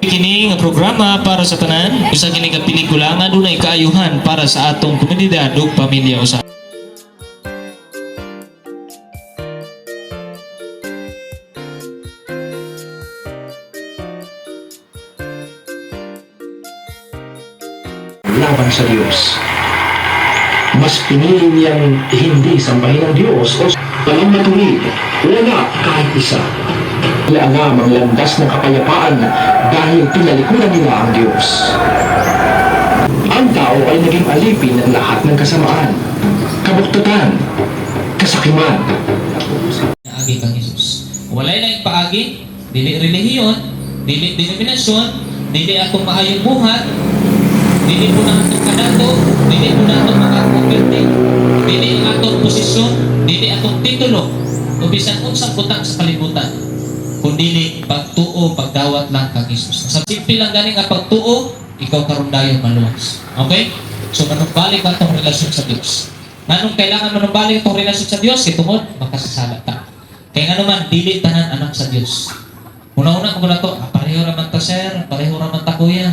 Kini nga programa para sa tanan, usa kini nga pelikula nga dunay kaayuhan para sa atong komunidad ug pamilya usa. Laban sa Diyos. Mas pinili niyang hindi sambahin ang Diyos o walang matuwid, wala kahit isa. Wala nga manglandas ng kapayapaan dahil pinalikuran nila ang Diyos. Ang tao ay naging alipin ng lahat ng kasamaan, kabuktutan, kasakiman. Naagi kang Jesus. Walay lang paagi, dili relihiyon, dili denominasyon, dili atong maayong buhat, dili po na atong kanato, dili po na atong mga kumpirti, dili ang atong posisyon, dili atong titulo, o bisan unsang butang sa kalibutan, kundi pagtuo, pagdawat lang kang Jesus. Sa simple lang ganing nga pagtuo, ikaw karon dayon maluwas. Okay? So manumbalik ka itong relasyon sa Diyos. Anong kailangan manumbalik itong relasyon sa Diyos? Itungod, makasasala ka. Kaya nga naman, dili tanan anak sa Diyos. Una-una ko na to, pareho raman ta sir, pareho raman ta kuya.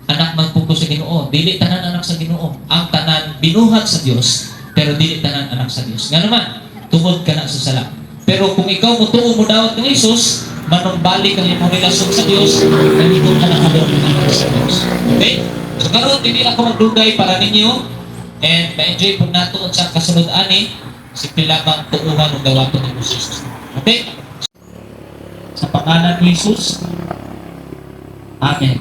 Anak man po ko sa Ginoo. Dili tanan anak sa Ginoo. Ang tanan binuhat sa Diyos, pero dili tanan anak sa Diyos. Nga naman, tungod ka na sa sala. Pero kung ikaw mutuo mo dawat ng Isus, manumbalik ang iyong relasyon sa Diyos, nandito ka na kalong anak sa Diyos. Okay? So karon hindi ako magdugay para ninyo, and ma-enjoy po nato sa kasunod ani, simple lamang tuuhan ng dawaton ng Isus. Okay? Sa pangalan ni Isus, Amen.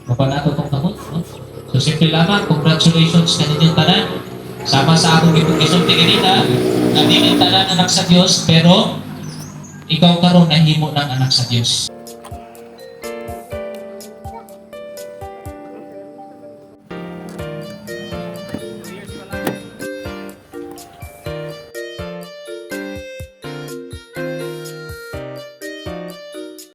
Kapag nato itong takot, no? So simple lamang, congratulations ka ninyong tanan. Sama sa akong ipag-isulti kanina, na dili tanan anak sa Diyos, pero ikaw karon nahimo ng anak sa Diyos.